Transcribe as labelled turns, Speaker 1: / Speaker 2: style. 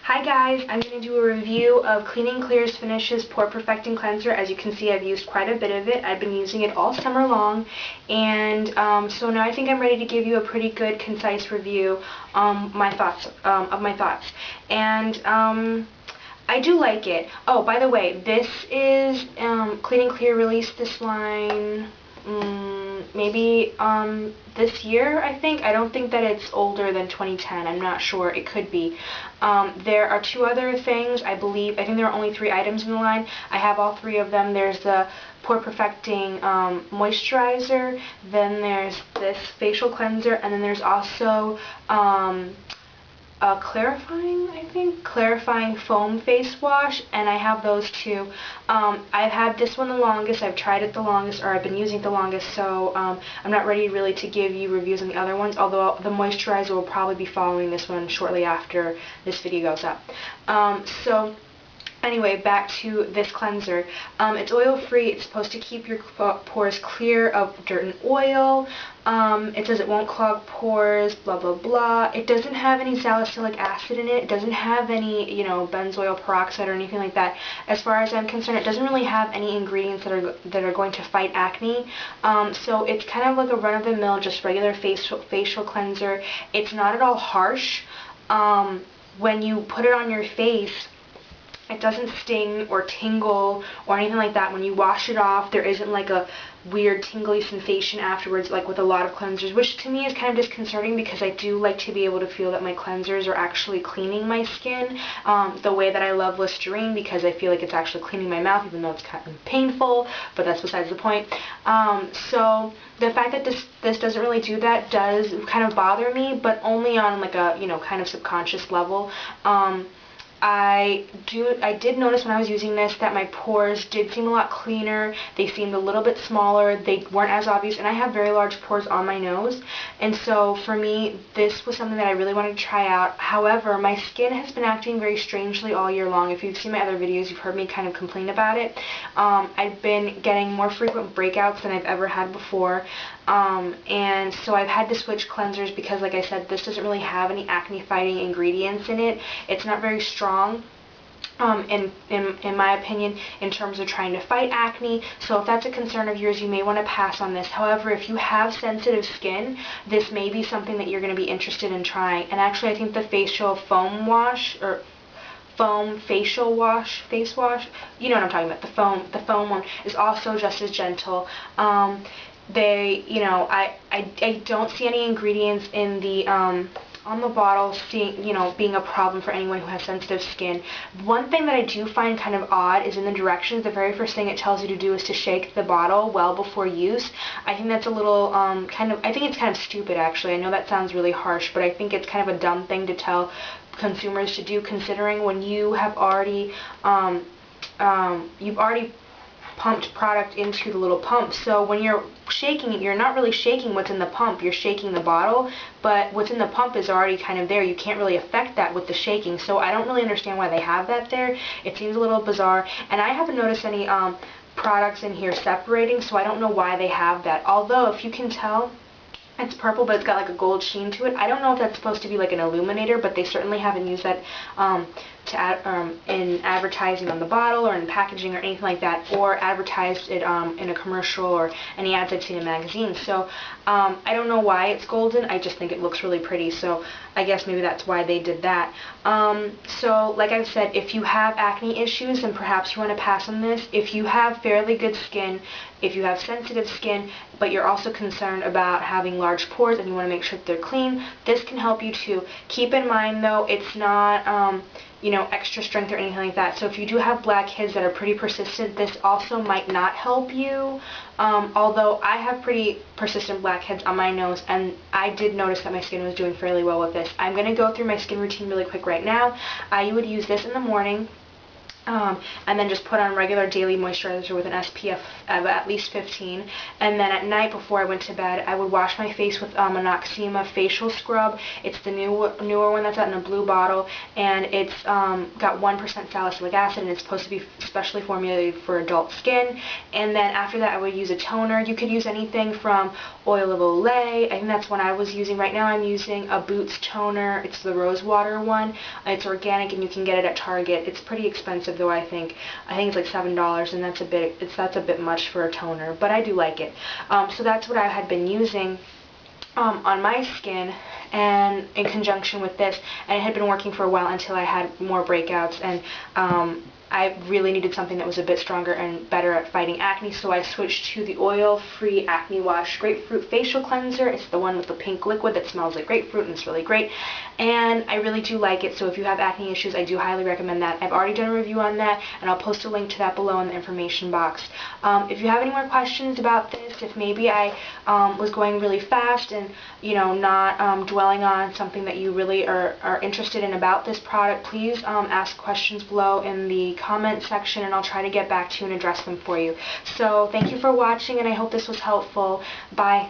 Speaker 1: Hi guys, I'm going to do a review of Clean&Clear's Finishes Pore Perfecting Cleanser. As you can see, I've used quite a bit of it. I've been using it all summer long, and so now I think I'm ready to give you a pretty good, concise review of my thoughts. And I do like it. Oh, by the way, this is Clean&Clear released this line maybe this year, I think. I don't think that it's older than 2010. I'm not sure. It could be. There are two other things, I believe. I think there are only 3 items in the line. I have all 3 of them. There's the Pore Perfecting Moisturizer, then there's this facial cleanser, and then there's also clarifying foam face wash, and I have those too. I've had this one the longest, I've tried it the longest, or I've been using it the longest, so I'm not ready really to give you reviews on the other ones, although the moisturizer will probably be following this one shortly after this video goes up. Anyway, back to this cleanser. It's oil-free. It's supposed to keep your pores clear of dirt and oil. It says it won't clog pores, blah, blah, blah. It doesn't have any salicylic acid in it. It doesn't have any, benzoyl peroxide or anything like that. As far as I'm concerned, it doesn't really have any ingredients that are going to fight acne. So it's kind of like a run-of-the-mill, just regular facial cleanser. It's not at all harsh. When you put it on your face, it doesn't sting or tingle or anything like that. When you wash it off, there isn't like a weird tingly sensation afterwards, like with a lot of cleansers, which to me is kind of disconcerting because I do like to be able to feel that my cleansers are actually cleaning my skin the way that I love Listerine, because I feel like it's actually cleaning my mouth, even though it's kind of painful, but that's besides the point. So the fact that this doesn't really do that does kind of bother me, but only on like a kind of subconscious level. I did notice when I was using this that my pores did seem a lot cleaner. They seemed a little bit smaller. They weren't as obvious, and I have very large pores on my nose, and so for me this was something that I really wanted to try out. However, my skin has been acting very strangely all year long. If you've seen my other videos, you've heard me kind of complain about it. I've been getting more frequent breakouts than I've ever had before, and so I've had to switch cleansers because, like I said, this doesn't really have any acne fighting ingredients in it. It's not very strong in my opinion, in terms of trying to fight acne. So if that's a concern of yours, you may want to pass on this. However, if you have sensitive skin, this may be something that you're going to be interested in trying. And actually, I think the facial foam wash, or foam facial wash, face wash, you know what I'm talking about, the foam one, is also just as gentle. I don't see any ingredients in the on the bottle being a problem for anyone who has sensitive skin. One thing that I do find kind of odd is in the directions, the very first thing it tells you to do is to shake the bottle well before use. I think that's a little I think it's kind of stupid, actually. I know that sounds really harsh, but I think it's kind of a dumb thing to tell consumers to do, considering when you have already pumped product into the little pump. So when you're shaking it, you're not really shaking what's in the pump, you're shaking the bottle, but what's in the pump is already kind of there. You can't really affect that with the shaking, so I don't really understand why they have that there. It seems a little bizarre, and I haven't noticed any products in here separating, so I don't know why they have that. Although, if you can tell, it's purple, but it's got like a gold sheen to it. I don't know if that's supposed to be like an illuminator, but they certainly haven't used that in advertising on the bottle or in packaging or anything like that, or advertised it in a commercial or any ads I've seen in magazines. So I don't know why it's golden. I just think it looks really pretty, so I guess maybe that's why they did that. So like I've said, if you have acne issues, then perhaps you want to pass on this. If you have fairly good skin, if you have sensitive skin, but you're also concerned about having large pores and you want to make sure that they're clean, this can help you too. Keep in mind though, it's not extra strength or anything like that. So if you do have blackheads that are pretty persistent, this also might not help you. Although I have pretty persistent blackheads on my nose, and I did notice that my skin was doing fairly well with this. I'm going to go through my skin routine really quick right now. You would use this in the morning. and then just put on regular daily moisturizer with an SPF of at least 15. And then at night before I went to bed, I would wash my face with an Noxema facial scrub. It's the newer one that's out in a blue bottle, and it's got 1% salicylic acid, and it's supposed to be specially formulated for adult skin. And then after that, I would use a toner. You could use anything from Oil of Olay. I think that's one I was using. Right now I'm using a Boots toner. It's the rose water one. It's organic, and you can get it at Target. It's pretty expensive though, I think. it's like $7, and that's a bit much for a toner, but I do like it. So that's what I had been using on my skin, and in conjunction with this, and it had been working for a while until I had more breakouts, and I really needed something that was a bit stronger and better at fighting acne, so I switched to the oil-free Acne Wash Grapefruit Facial Cleanser. It's the one with the pink liquid that smells like grapefruit, and it's really great, and I really do like it. So if you have acne issues, I do highly recommend that. I've already done a review on that, and I'll post a link to that below in the information box. If you have any more questions about this, if maybe I was going really fast and not dwelling on something that you really are interested in about this product, please ask questions below in the comment section, and I'll try to get back to you and address them for you. So thank you for watching, and I hope this was helpful. Bye.